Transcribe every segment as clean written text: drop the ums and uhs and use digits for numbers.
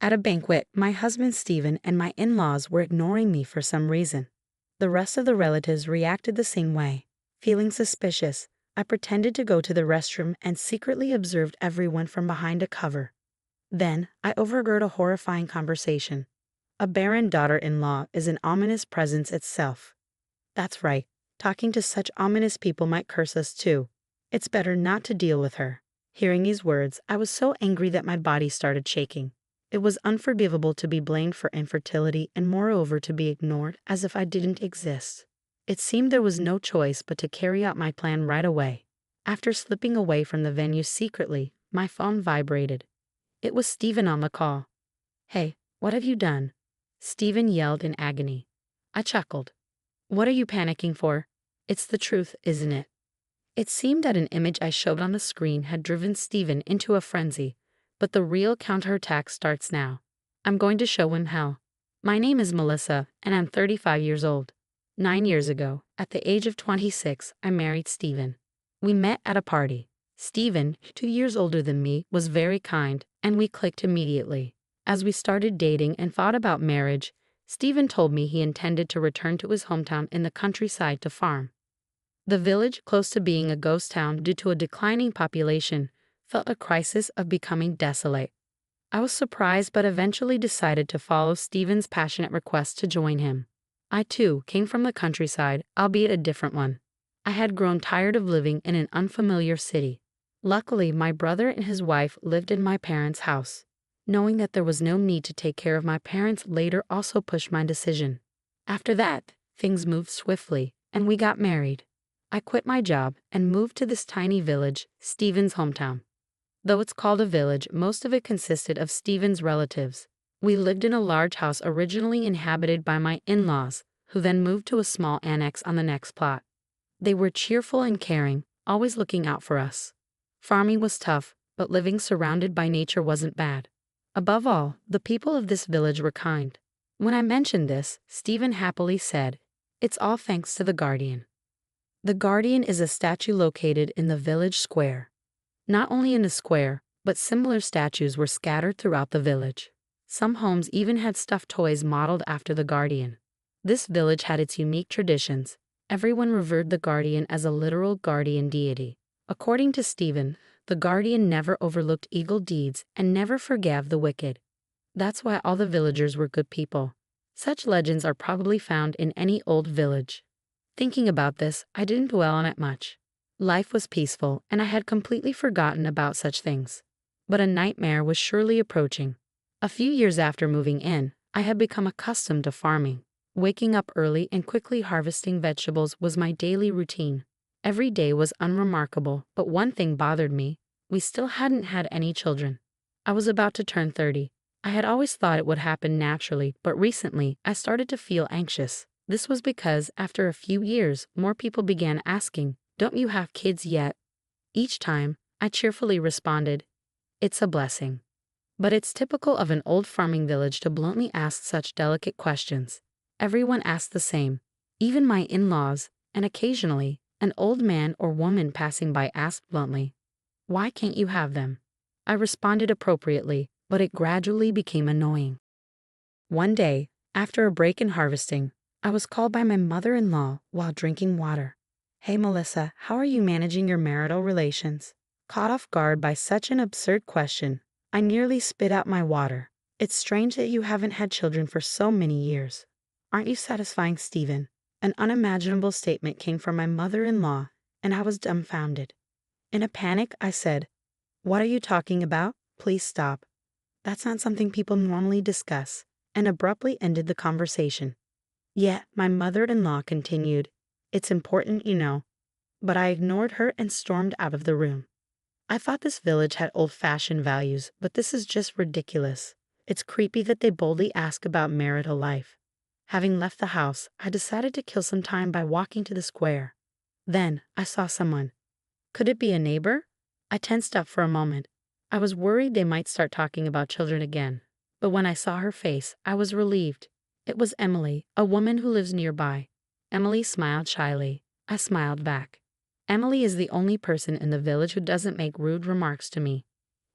At a banquet, my husband Stephen and my in-laws were ignoring me for some reason. The rest of the relatives reacted the same way. Feeling suspicious, I pretended to go to the restroom and secretly observed everyone from behind a cover. Then, I overheard a horrifying conversation. A barren daughter-in-law is an ominous presence itself. That's right, talking to such ominous people might curse us too. It's better not to deal with her. Hearing these words, I was so angry that my body started shaking. It was unforgivable to be blamed for infertility and moreover to be ignored as if I didn't exist. It seemed there was no choice but to carry out my plan right away. After slipping away from the venue secretly, my phone vibrated. It was Stephen on the call. "Hey, what have you done?" Stephen yelled in agony. I chuckled. "What are you panicking for? It's the truth, isn't it?" It seemed that an image I showed on the screen had driven Stephen into a frenzy, but the real counterattack starts now. I'm going to show him how. My name is Melissa, and I'm 35 years old. 9 years ago, at the age of 26, I married Stephen. We met at a party. Stephen, 2 years older than me, was very kind, and we clicked immediately. As we started dating and thought about marriage, Stephen told me he intended to return to his hometown in the countryside to farm. The village, close to being a ghost town due to a declining population, felt a crisis of becoming desolate. I was surprised but eventually decided to follow Stephen's passionate request to join him. I too came from the countryside, albeit a different one. I had grown tired of living in an unfamiliar city. Luckily, my brother and his wife lived in my parents' house. Knowing that there was no need to take care of my parents later also pushed my decision. After that, things moved swiftly, and we got married. I quit my job and moved to this tiny village, Stephen's hometown. Though it's called a village, most of it consisted of Stephen's relatives. We lived in a large house originally inhabited by my in-laws, who then moved to a small annex on the next plot. They were cheerful and caring, always looking out for us. Farming was tough, but living surrounded by nature wasn't bad. Above all, the people of this village were kind. When I mentioned this, Stephen happily said, "It's all thanks to the Guardian." The Guardian is a statue located in the village square. Not only in the square, but similar statues were scattered throughout the village. Some homes even had stuffed toys modeled after the Guardian. This village had its unique traditions. Everyone revered the Guardian as a literal guardian deity. According to Stephen, the Guardian never overlooked evil deeds and never forgave the wicked. That's why all the villagers were good people. Such legends are probably found in any old village. Thinking about this, I didn't dwell on it much. Life was peaceful, and I had completely forgotten about such things. But a nightmare was surely approaching. A few years after moving in, I had become accustomed to farming. Waking up early and quickly harvesting vegetables was my daily routine. Every day was unremarkable, but one thing bothered me. We still hadn't had any children. I was about to turn 30. I had always thought it would happen naturally, but recently I started to feel anxious. This was because, after a few years, more people began asking, "Don't you have kids yet?" Each time, I cheerfully responded, "It's a blessing." But it's typical of an old farming village to bluntly ask such delicate questions. Everyone asked the same, even my in-laws, and occasionally, an old man or woman passing by asked bluntly, "Why can't you have them?" I responded appropriately, but it gradually became annoying. One day, after a break in harvesting, I was called by my mother-in-law while drinking water. "Hey Melissa, how are you managing your marital relations?" Caught off guard by such an absurd question, I nearly spit out my water. "It's strange that you haven't had children for so many years. Aren't you satisfying, Stephen?" An unimaginable statement came from my mother-in-law, and I was dumbfounded. In a panic, I said, "What are you talking about? Please stop. That's not something people normally discuss," and abruptly ended the conversation. Yet, my mother-in-law continued, "It's important, you know." But I ignored her and stormed out of the room. I thought this village had old-fashioned values, but this is just ridiculous. It's creepy that they boldly ask about marital life. Having left the house, I decided to kill some time by walking to the square. Then, I saw someone. Could it be a neighbor? I tensed up for a moment. I was worried they might start talking about children again. But when I saw her face, I was relieved. It was Emily, a woman who lives nearby. Emily smiled shyly. I smiled back. Emily is the only person in the village who doesn't make rude remarks to me.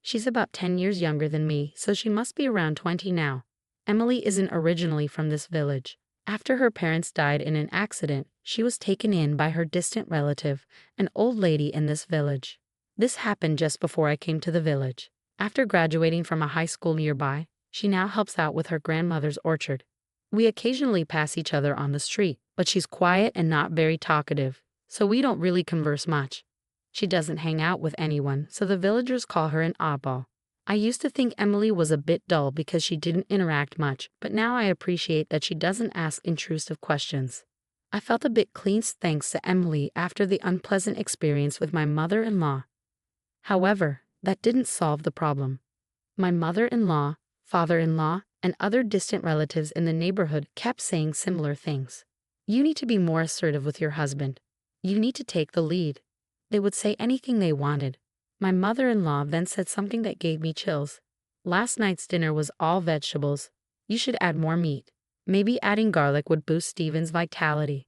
She's about 10 years younger than me, so she must be around 20 now. Emily isn't originally from this village. After her parents died in an accident, she was taken in by her distant relative, an old lady in this village. This happened just before I came to the village. After graduating from a high school nearby, she now helps out with her grandmother's orchard. We occasionally pass each other on the street, but she's quiet and not very talkative, so we don't really converse much. She doesn't hang out with anyone, so the villagers call her an oddball. I used to think Emily was a bit dull because she didn't interact much, but now I appreciate that she doesn't ask intrusive questions. I felt a bit cleansed thanks to Emily after the unpleasant experience with my mother-in-law. However, that didn't solve the problem. My mother-in-law, father-in-law, and other distant relatives in the neighborhood kept saying similar things. You need to be more assertive with your husband. You need to take the lead. They would say anything they wanted. My mother-in-law then said something that gave me chills. Last night's dinner was all vegetables. You should add more meat. Maybe adding garlic would boost Steven's vitality.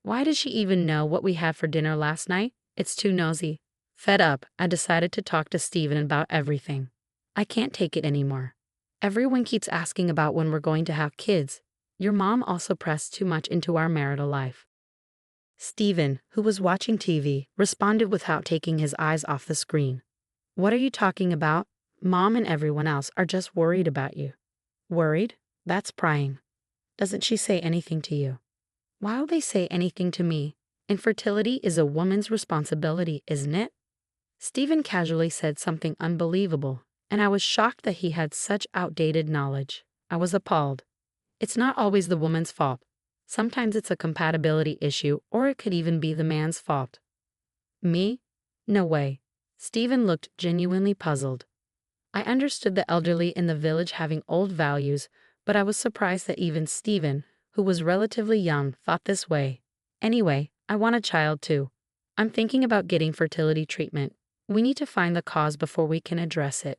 Why does she even know what we had for dinner last night? It's too nosy. Fed up, I decided to talk to Steven about everything. I can't take it anymore. Everyone keeps asking about when we're going to have kids. Your mom also pressed too much into our marital life. Steven, who was watching TV, responded without taking his eyes off the screen. What are you talking about? Mom and everyone else are just worried about you. Worried? That's prying. Doesn't she say anything to you? Why would they say anything to me? Infertility is a woman's responsibility, isn't it? Steven casually said something unbelievable, and I was shocked that he had such outdated knowledge. I was appalled. It's not always the woman's fault. Sometimes it's a compatibility issue, or it could even be the man's fault. Me? No way. Steven looked genuinely puzzled. I understood the elderly in the village having old values, but I was surprised that even Steven, who was relatively young, thought this way. Anyway, I want a child too. I'm thinking about getting fertility treatment. We need to find the cause before we can address it.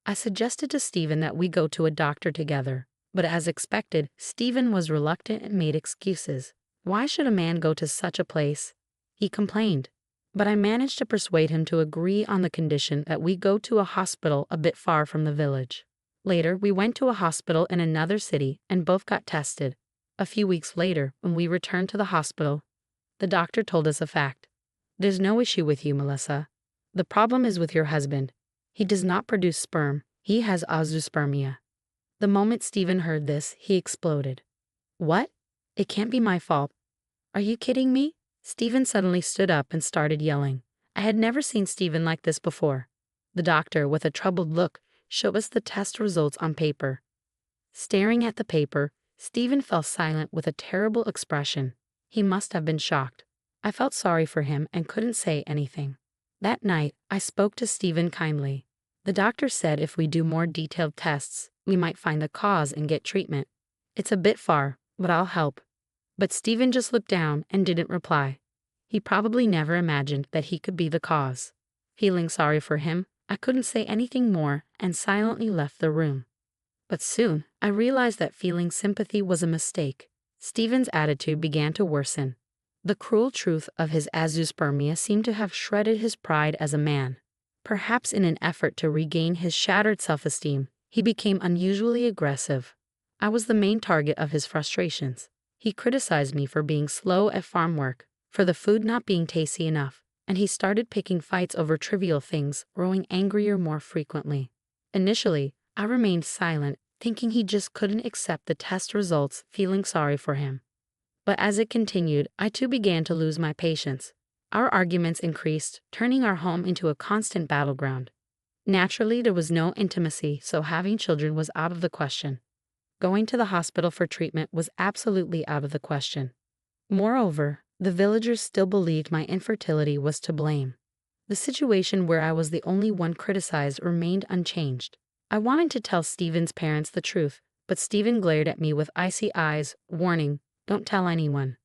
I suggested to Steven that we go to a doctor together. But as expected, Steven was reluctant and made excuses. Why should a man go to such a place? He complained. But I managed to persuade him to agree on the condition that we go to a hospital a bit far from the village. Later, we went to a hospital in another city and both got tested. A few weeks later, when we returned to the hospital, the doctor told us a fact. There's no issue with you, Melissa. The problem is with your husband. He does not produce sperm. He has azoospermia. The moment Steven heard this, he exploded. What? It can't be my fault. Are you kidding me? Steven suddenly stood up and started yelling. I had never seen Steven like this before. The doctor, with a troubled look, showed us the test results on paper. Staring at the paper, Steven fell silent with a terrible expression. He must have been shocked. I felt sorry for him and couldn't say anything. That night, I spoke to Steven kindly. The doctor said if we do more detailed tests, we might find the cause and get treatment. It's a bit far, but I'll help. But Steven just looked down and didn't reply. He probably never imagined that he could be the cause. Feeling sorry for him, I couldn't say anything more and silently left the room. But soon, I realized that feeling sympathy was a mistake. Steven's attitude began to worsen. The cruel truth of his azoospermia seemed to have shredded his pride as a man. Perhaps in an effort to regain his shattered self-esteem, he became unusually aggressive. I was the main target of his frustrations. He criticized me for being slow at farm work, for the food not being tasty enough, and he started picking fights over trivial things, growing angrier more frequently. Initially, I remained silent, thinking he just couldn't accept the test results, feeling sorry for him. But as it continued, I too began to lose my patience. Our arguments increased, turning our home into a constant battleground. Naturally, there was no intimacy, so having children was out of the question. Going to the hospital for treatment was absolutely out of the question. Moreover, the villagers still believed my infertility was to blame. The situation where I was the only one criticized remained unchanged. I wanted to tell Steven's parents the truth, but Steven glared at me with icy eyes, warning, "Don't tell anyone."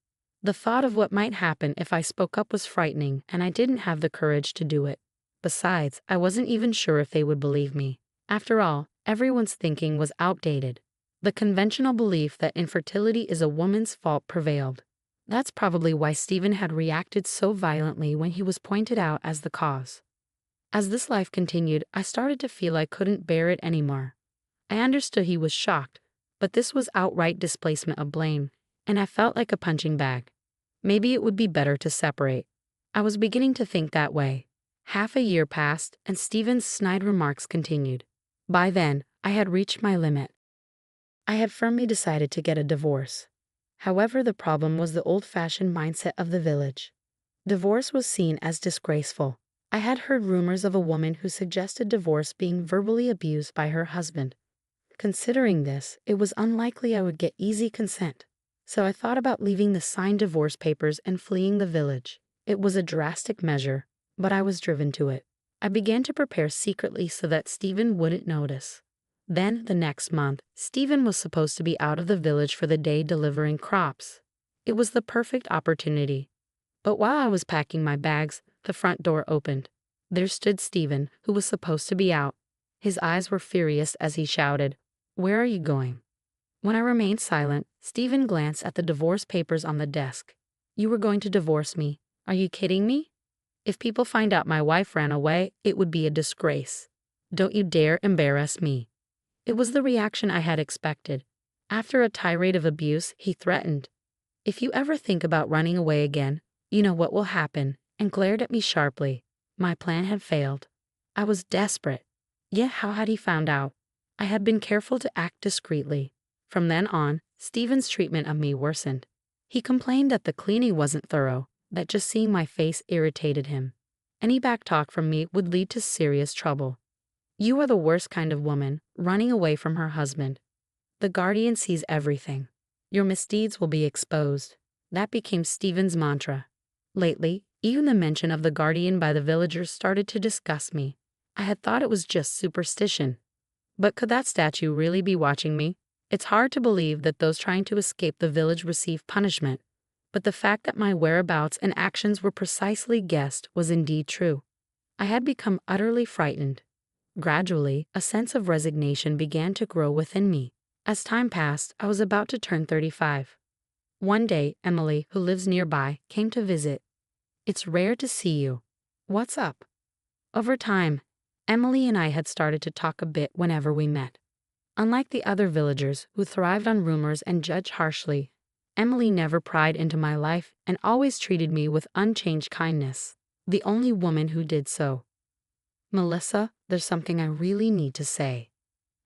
The thought of what might happen if I spoke up was frightening, and I didn't have the courage to do it. Besides, I wasn't even sure if they would believe me. After all, everyone's thinking was outdated. The conventional belief that infertility is a woman's fault prevailed. That's probably why Steven had reacted so violently when he was pointed out as the cause. As this life continued, I started to feel I couldn't bear it anymore. I understood he was shocked, but this was outright displacement of blame, and I felt like a punching bag. Maybe it would be better to separate. I was beginning to think that way. Half a year passed, and Stephen's snide remarks continued. By then, I had reached my limit. I had firmly decided to get a divorce. However, the problem was the old-fashioned mindset of the village. Divorce was seen as disgraceful. I had heard rumors of a woman who suggested divorce being verbally abused by her husband. Considering this, it was unlikely I would get easy consent. So I thought about leaving the signed divorce papers and fleeing the village. It was a drastic measure, but I was driven to it. I began to prepare secretly so that Stephen wouldn't notice. Then, the next month, Stephen was supposed to be out of the village for the day delivering crops. It was the perfect opportunity. But while I was packing my bags, the front door opened. There stood Stephen, who was supposed to be out. His eyes were furious as he shouted, "Where are you going?" When I remained silent, Stephen glanced at the divorce papers on the desk. "You were going to divorce me. Are you kidding me? If people find out my wife ran away, it would be a disgrace. Don't you dare embarrass me." It was the reaction I had expected. After a tirade of abuse, he threatened, "If you ever think about running away again, you know what will happen," and glared at me sharply. My plan had failed. I was desperate. Yet how had he found out? I had been careful to act discreetly. From then on, Stephen's treatment of me worsened. He complained that the cleaning wasn't thorough, that just seeing my face irritated him. Any backtalk from me would lead to serious trouble. "You are the worst kind of woman, running away from her husband. The guardian sees everything. Your misdeeds will be exposed." That became Stephen's mantra. Lately, even the mention of the guardian by the villagers started to disgust me. I had thought it was just superstition. But could that statue really be watching me? It's hard to believe that those trying to escape the village receive punishment, but the fact that my whereabouts and actions were precisely guessed was indeed true. I had become utterly frightened. Gradually, a sense of resignation began to grow within me. As time passed, I was about to turn 35. One day, Emily, who lives nearby, came to visit. "It's rare to see you. What's up?" Over time, Emily and I had started to talk a bit whenever we met. Unlike the other villagers who thrived on rumors and judged harshly, Emily never pried into my life and always treated me with unchanged kindness, the only woman who did so. "Melissa, there's something I really need to say."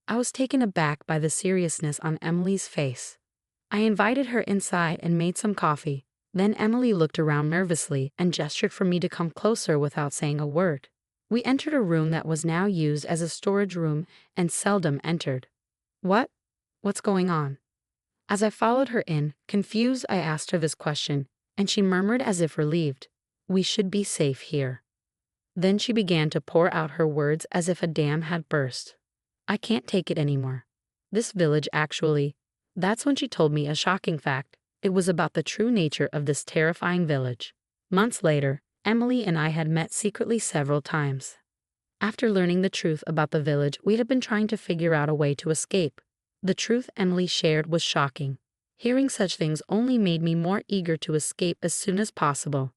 I was taken aback by the seriousness on Emily's face. I invited her inside and made some coffee. Then Emily looked around nervously and gestured for me to come closer without saying a word. We entered a room that was now used as a storage room and seldom entered. What's going on?" As I followed her in, confused, I asked her this question, and she murmured as if relieved, "We should be safe here." Then she began to pour out her words as if a dam had burst. "I can't take it anymore. This village actually—" That's when she told me a shocking fact. It was about the true nature of this terrifying village. Months later, Emily and I had met secretly several times. After learning the truth about the village, we had been trying to figure out a way to escape. The truth Emily shared was shocking. Hearing such things only made me more eager to escape as soon as possible.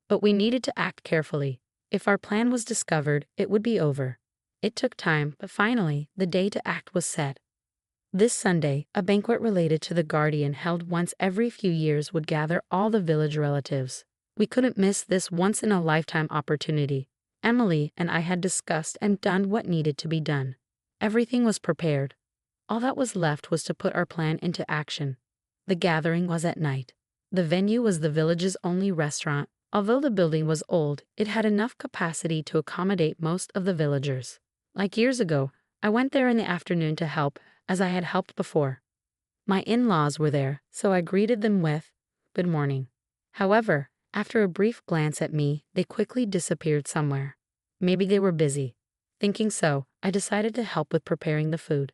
But we needed to act carefully. If our plan was discovered, it would be over. It took time, but finally, the day to act was set. This Sunday, a banquet related to the guardian held once every few years would gather all the village relatives. We couldn't miss this once-in-a-lifetime opportunity. Emily and I had discussed and done what needed to be done. Everything was prepared. All that was left was to put our plan into action. The gathering was at night. The venue was the village's only restaurant. Although the building was old, it had enough capacity to accommodate most of the villagers. Like years ago, I went there in the afternoon to help, as I had helped before. My in-laws were there, so I greeted them with, "Good morning." However, after a brief glance at me, they quickly disappeared somewhere. Maybe they were busy. Thinking so, I decided to help with preparing the food.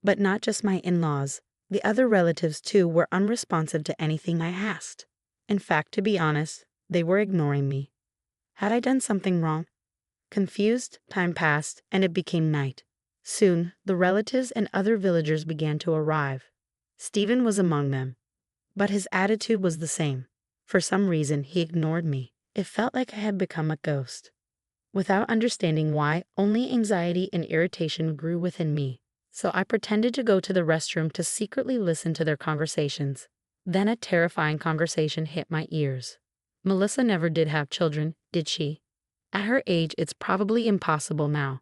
But not just my in-laws. The other relatives, too, were unresponsive to anything I asked. In fact, to be honest, they were ignoring me. Had I done something wrong? Confused, time passed, and it became night. Soon, the relatives and other villagers began to arrive. Stephen was among them. But his attitude was the same. For some reason, he ignored me. It felt like I had become a ghost. Without understanding why, only anxiety and irritation grew within me. So I pretended to go to the restroom to secretly listen to their conversations. Then a terrifying conversation hit my ears. Melissa never did have children, did she? At her age, it's probably impossible now.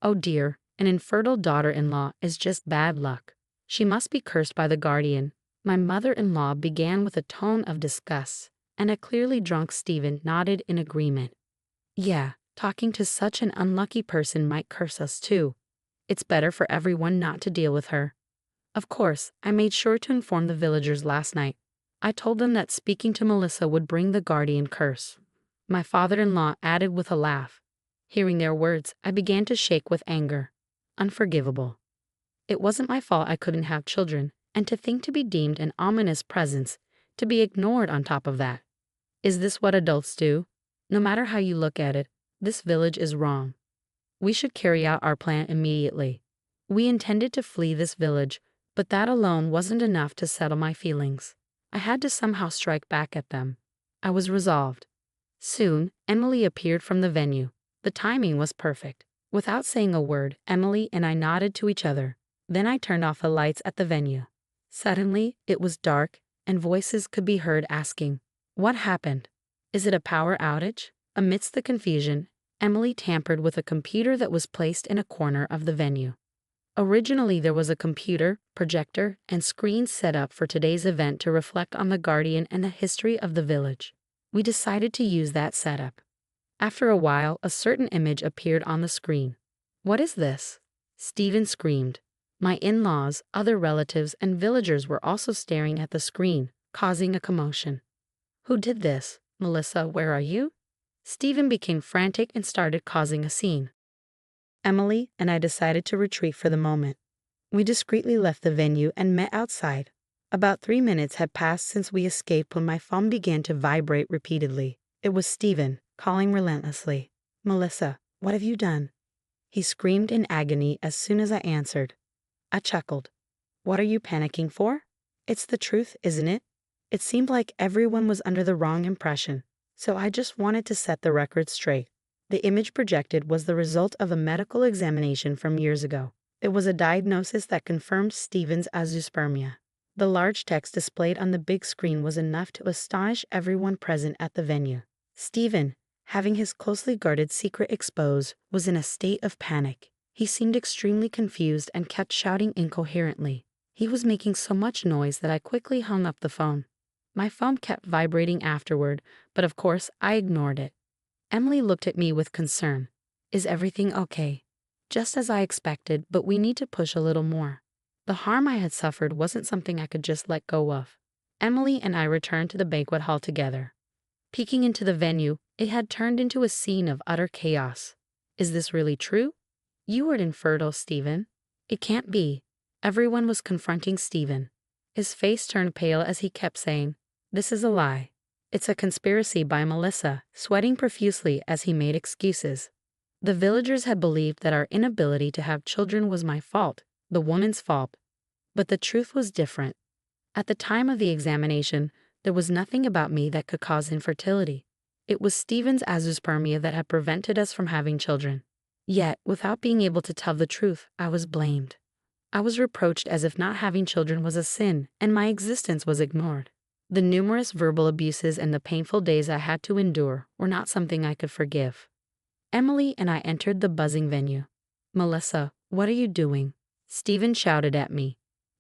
Oh dear, an infertile daughter-in-law is just bad luck. She must be cursed by the guardian. My mother-in-law began with a tone of disgust, and a clearly drunk Stephen nodded in agreement. Yeah, talking to such an unlucky person might curse us too. It's better for everyone not to deal with her. Of course, I made sure to inform the villagers last night. I told them that speaking to Melissa would bring the guardian curse. My father-in-law added with a laugh. Hearing their words, I began to shake with anger. Unforgivable. It wasn't my fault I couldn't have children, and to think to be deemed an ominous presence, to be ignored on top of that. Is this what adults do? No matter how you look at it, this village is wrong. We should carry out our plan immediately. We intended to flee this village, but that alone wasn't enough to settle my feelings. I had to somehow strike back at them. I was resolved. Soon, Emily appeared from the venue. The timing was perfect. Without saying a word, Emily and I nodded to each other. Then I turned off the lights at the venue. Suddenly, it was dark, and voices could be heard asking, "What happened? Is it a power outage?" Amidst the confusion, Emily tampered with a computer that was placed in a corner of the venue. Originally, there was a computer, projector, and screen set up for today's event to reflect on the guardian and the history of the village. We decided to use that setup. After a while, a certain image appeared on the screen. "What is this?" Stephen screamed. My in-laws, other relatives, and villagers were also staring at the screen, causing a commotion. "Who did this? Melissa, where are you?" Stephen became frantic and started causing a scene. Emily and I decided to retreat for the moment. We discreetly left the venue and met outside. About 3 minutes had passed since we escaped when my phone began to vibrate repeatedly. It was Stephen, calling relentlessly. "Melissa, what have you done?" He screamed in agony as soon as I answered. I chuckled. "What are you panicking for? It's the truth, isn't it?" It seemed like everyone was under the wrong impression, so I just wanted to set the record straight. The image projected was the result of a medical examination from years ago. It was a diagnosis that confirmed Stephen's azoospermia. The large text displayed on the big screen was enough to astonish everyone present at the venue. Stephen, having his closely guarded secret exposed, was in a state of panic. He seemed extremely confused and kept shouting incoherently. He was making so much noise that I quickly hung up the phone. My phone kept vibrating afterward, but of course I ignored it. Emily looked at me with concern. "Is everything okay?" "Just as I expected, but we need to push a little more." The harm I had suffered wasn't something I could just let go of. Emily and I returned to the banquet hall together. Peeking into the venue, it had turned into a scene of utter chaos. "Is this really true? You were infertile, Stephen." "It can't be." Everyone was confronting Stephen. His face turned pale as he kept saying, "This is a lie. It's a conspiracy by Melissa," sweating profusely as he made excuses. The villagers had believed that our inability to have children was my fault, the woman's fault. But the truth was different. At the time of the examination, there was nothing about me that could cause infertility. It was Stephen's azoospermia that had prevented us from having children. Yet, without being able to tell the truth, I was blamed. I was reproached as if not having children was a sin, and my existence was ignored. The numerous verbal abuses and the painful days I had to endure were not something I could forgive. Emily and I entered the buzzing venue. "Melissa, what are you doing?" Stephen shouted at me.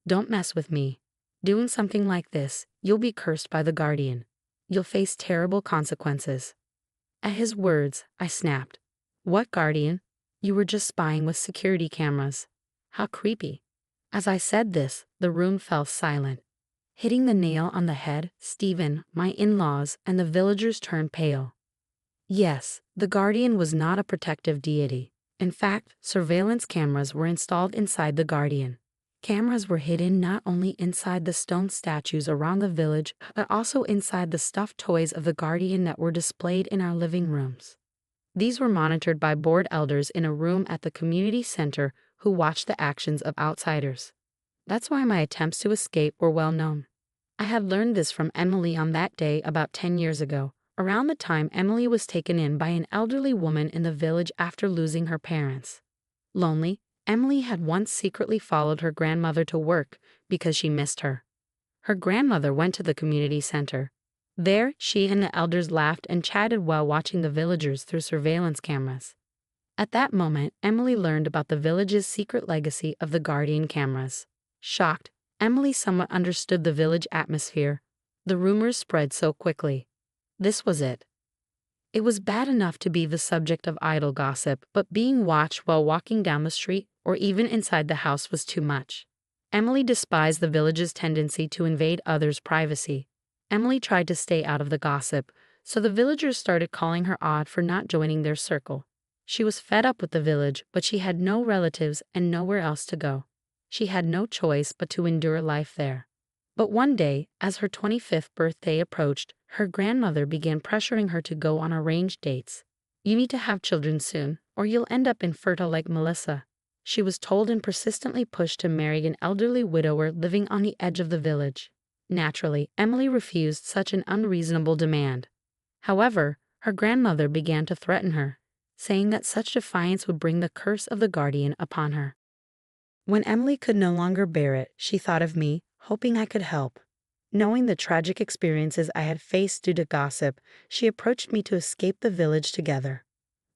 "Don't mess with me. Doing something like this, you'll be cursed by the guardian. You'll face terrible consequences." At his words, I snapped. "What guardian? You were just spying with security cameras." How creepy. As I said this, the room fell silent. Hitting the nail on the head, Stephen, my in-laws, and the villagers turned pale. Yes, the guardian was not a protective deity. In fact, surveillance cameras were installed inside the guardian. Cameras were hidden not only inside the stone statues around the village, but also inside the stuffed toys of the guardian that were displayed in our living rooms. These were monitored by board elders in a room at the community center who watched the actions of outsiders. That's why my attempts to escape were well known. I had learned this from Emily on that day about 10 years ago, Around the time Emily was taken in by an elderly woman in the village after losing her parents. Lonely, Emily had once secretly followed her grandmother to work because she missed her. Her grandmother went to the community center. There, she and the elders laughed and chatted while watching the villagers through surveillance cameras. At that moment, Emily learned about the village's secret legacy of the Guardian cameras. Shocked, Emily somewhat understood the village atmosphere. The rumors spread so quickly. This was it. It was bad enough to be the subject of idle gossip, but being watched while walking down the street or even inside the house was too much. Emily despised the village's tendency to invade others' privacy. Emily tried to stay out of the gossip, so the villagers started calling her odd for not joining their circle. She was fed up with the village, but she had no relatives and nowhere else to go. She had no choice but to endure life there. But one day, as her 25th birthday approached, her grandmother began pressuring her to go on arranged dates. "You need to have children soon, or you'll end up infertile like Melissa," she was told, and persistently pushed to marry an elderly widower living on the edge of the village. Naturally, Emily refused such an unreasonable demand. However, her grandmother began to threaten her, saying that such defiance would bring the curse of the Guardian upon her. When Emily could no longer bear it, she thought of me, hoping I could help. Knowing the tragic experiences I had faced due to gossip, she approached me to escape the village together.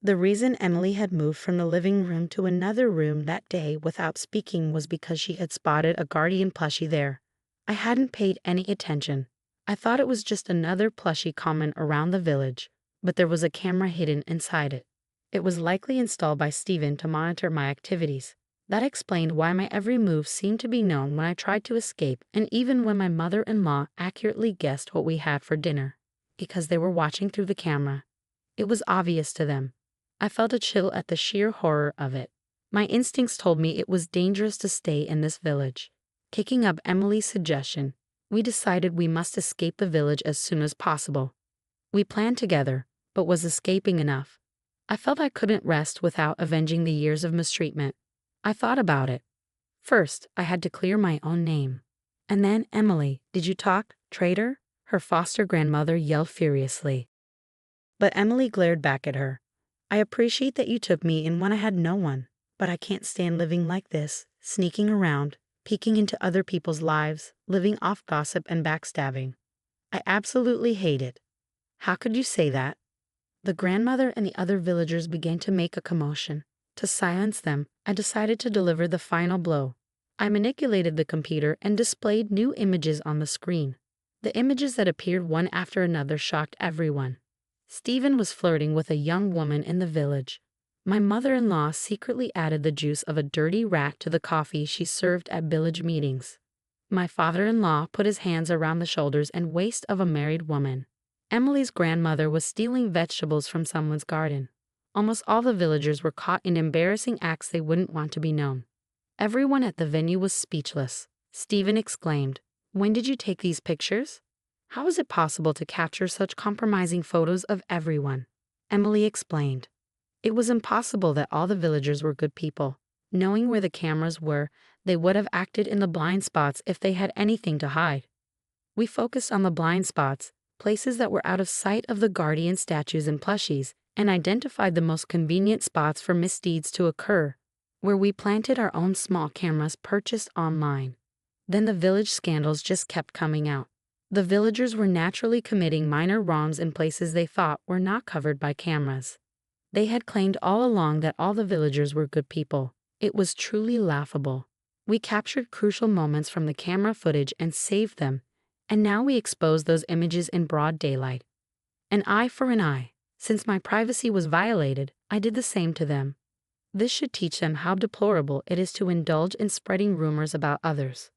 The reason Emily had moved from the living room to another room that day without speaking was because she had spotted a Guardian plushie there. I hadn't paid any attention. I thought it was just another plushie common around the village, but there was a camera hidden inside it. It was likely installed by Stephen to monitor my activities. That explained why my every move seemed to be known when I tried to escape, and even when my mother-in-law accurately guessed what we had for dinner, because they were watching through the camera. It was obvious to them. I felt a chill at the sheer horror of it. My instincts told me it was dangerous to stay in this village. Kicking up Emily's suggestion, we decided we must escape the village as soon as possible. We planned together, but was escaping enough? I felt I couldn't rest without avenging the years of mistreatment. I thought about it. First, I had to clear my own name. And then, "Emily, did you talk, traitor?" her foster grandmother yelled furiously. But Emily glared back at her. "I appreciate that you took me in when I had no one, but I can't stand living like this, sneaking around, peeking into other people's lives, living off gossip and backstabbing. I absolutely hate it." "How could you say that?" The grandmother and the other villagers began to make a commotion. To silence them, I decided to deliver the final blow. I manipulated the computer and displayed new images on the screen. The images that appeared one after another shocked everyone. Stephen was flirting with a young woman in the village. My mother-in-law secretly added the juice of a dirty rat to the coffee she served at village meetings. My father-in-law put his hands around the shoulders and waist of a married woman. Emily's grandmother was stealing vegetables from someone's garden. Almost all the villagers were caught in embarrassing acts they wouldn't want to be known. Everyone at the venue was speechless. Stephen exclaimed, "When did you take these pictures? How is it possible to capture such compromising photos of everyone?" Emily explained, "It was impossible that all the villagers were good people. Knowing where the cameras were, they would have acted in the blind spots if they had anything to hide. We focused on the blind spots, places that were out of sight of the Guardian statues and plushies, and identified the most convenient spots for misdeeds to occur, where we planted our own small cameras purchased online. Then the village scandals just kept coming out. The villagers were naturally committing minor wrongs in places they thought were not covered by cameras. They had claimed all along that all the villagers were good people. It was truly laughable. We captured crucial moments from the camera footage and saved them, and now we expose those images in broad daylight. An eye for an eye. Since my privacy was violated, I did the same to them. This should teach them how deplorable it is to indulge in spreading rumors about others."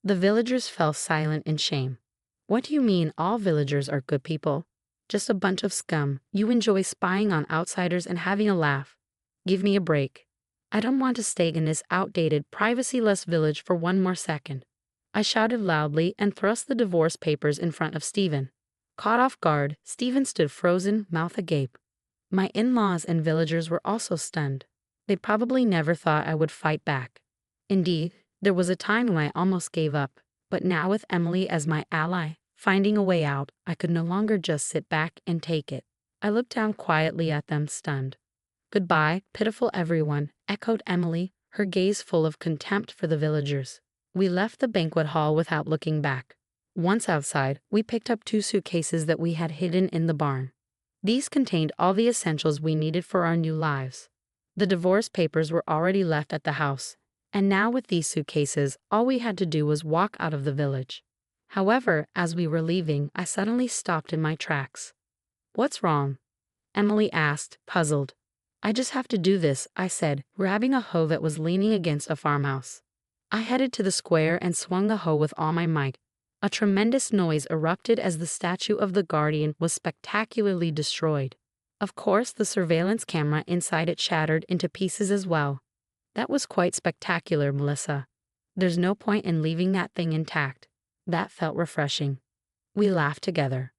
The villagers fell silent in shame. "What do you mean all villagers are good people? Just a bunch of scum. You enjoy spying on outsiders and having a laugh. Give me a break. I don't want to stay in this outdated, privacy-less village for one more second." I shouted loudly and thrust the divorce papers in front of Stephen. Caught off guard, Stephen stood frozen, mouth agape. My in-laws and villagers were also stunned. They probably never thought I would fight back. Indeed, there was a time when I almost gave up, but now with Emily as my ally, Finding a way out, I could no longer just sit back and take it. I looked down quietly at them, stunned. "Goodbye, pitiful everyone," echoed Emily, her gaze full of contempt for the villagers. We left the banquet hall without looking back. Once outside, we picked up 2 suitcases that we had hidden in the barn. These contained all the essentials we needed for our new lives. The divorce papers were already left at the house, and now with these suitcases, all we had to do was walk out of the village. However, as we were leaving, I suddenly stopped in my tracks. "What's wrong?" Emily asked, puzzled. "I just have to do this," I said, grabbing a hoe that was leaning against a farmhouse. I headed to the square and swung the hoe with all my might. A tremendous noise erupted as the statue of the Guardian was spectacularly destroyed. Of course, the surveillance camera inside it shattered into pieces as well. "That was quite spectacular, Melissa. There's no point in leaving that thing intact." That felt refreshing. We laughed together.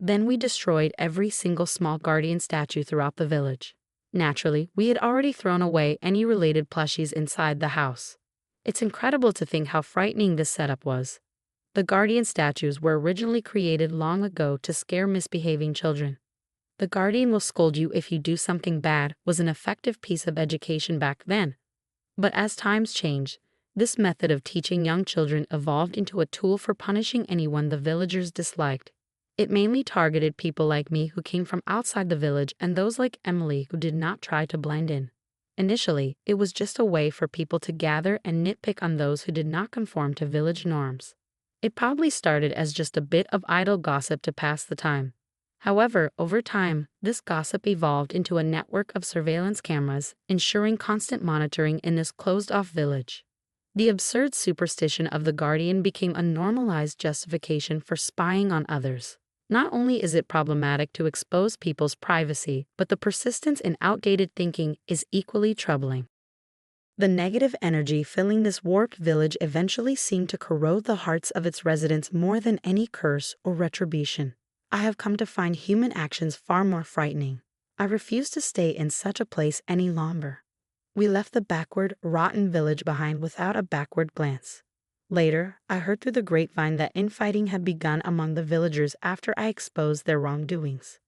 Then we destroyed every single small Guardian statue throughout the village. Naturally, we had already thrown away any related plushies inside the house. It's incredible to think how frightening this setup was. The Guardian statues were originally created long ago to scare misbehaving children. "The Guardian will scold you if you do something bad" was an effective piece of education back then. But as times changed, this method of teaching young children evolved into a tool for punishing anyone the villagers disliked. It mainly targeted people like me who came from outside the village and those like Emily who did not try to blend in. Initially, it was just a way for people to gather and nitpick on those who did not conform to village norms. It probably started as just a bit of idle gossip to pass the time. However, over time, this gossip evolved into a network of surveillance cameras, ensuring constant monitoring in this closed-off village. The absurd superstition of the Guardian became a normalized justification for spying on others. Not only is it problematic to expose people's privacy, but the persistence in outdated thinking is equally troubling. The negative energy filling this warped village eventually seemed to corrode the hearts of its residents more than any curse or retribution. I have come to find human actions far more frightening. I refuse to stay in such a place any longer. We left the backward, rotten village behind without a backward glance. Later, I heard through the grapevine that infighting had begun among the villagers after I exposed their wrongdoings.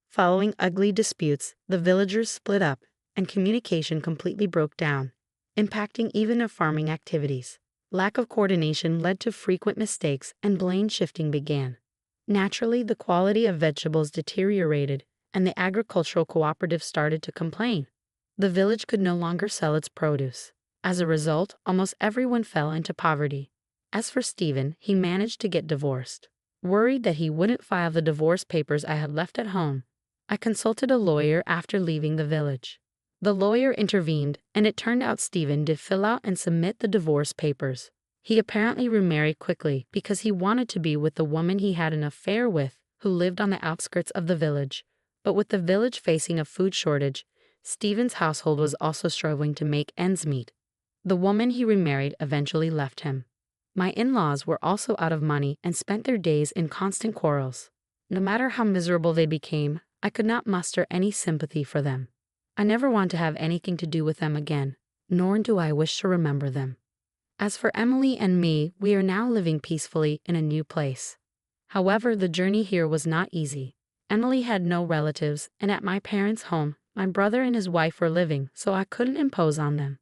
Following ugly disputes, the villagers split up, and communication completely broke down, impacting even their farming activities. Lack of coordination led to frequent mistakes, and blame shifting began. Naturally, the quality of vegetables deteriorated, and the agricultural cooperative started to complain. The village could no longer sell its produce. As a result, almost everyone fell into poverty. As for Stephen, he managed to get divorced. Worried that he wouldn't file the divorce papers I had left at home, I consulted a lawyer after leaving the village. The lawyer intervened, and it turned out Stephen did fill out and submit the divorce papers. He apparently remarried quickly because he wanted to be with the woman he had an affair with, who lived on the outskirts of the village. But with the village facing a food shortage, Stephen's household was also struggling to make ends meet. The woman he remarried eventually left him. My in-laws were also out of money and spent their days in constant quarrels. No matter how miserable they became, I could not muster any sympathy for them. I never want to have anything to do with them again, nor do I wish to remember them. As for Emily and me, we are now living peacefully in a new place. However, the journey here was not easy. Emily had no relatives, and at my parents' home, my brother and his wife were living, so I couldn't impose on them.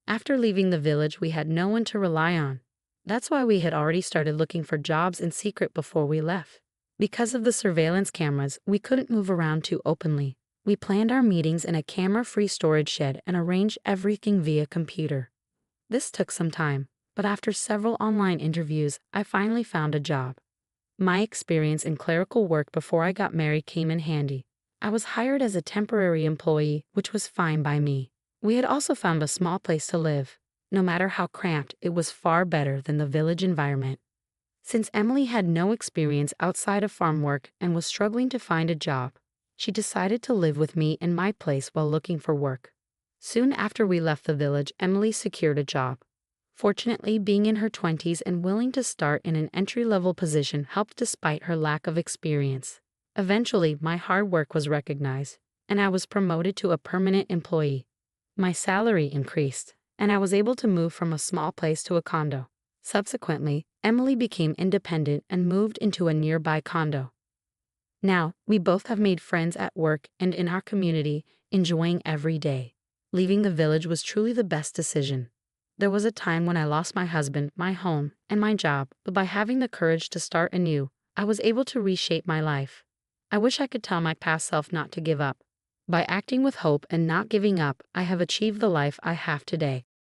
After leaving the village, we had no one to rely on. That's why we had already started looking for jobs in secret before we left. Because of the surveillance cameras, we couldn't move around too openly. We planned our meetings in a camera-free storage shed and arranged everything via computer. This took some time, but after several online interviews, I finally found a job. My experience in clerical work before I got married came in handy. I was hired as a temporary employee, which was fine by me. We had also found a small place to live. No matter how cramped, it was far better than the village environment. Since Emily had no experience outside of farm work and was struggling to find a job, she decided to live with me in my place while looking for work. Soon after we left the village, Emily secured a job. Fortunately, being in her 20s and willing to start in an entry-level position helped despite her lack of experience. Eventually, my hard work was recognized, and I was promoted to a permanent employee. My salary increased, and I was able to move from a small place to a condo. Subsequently, Emily became independent and moved into a nearby condo. Now, we both have made friends at work and in our community, enjoying every day. Leaving the village was truly the best decision. There was a time when I lost my husband, my home, and my job, but by having the courage to start anew, I was able to reshape my life. I wish I could tell my past self not to give up. By acting with hope and not giving up, I have achieved the life I have today.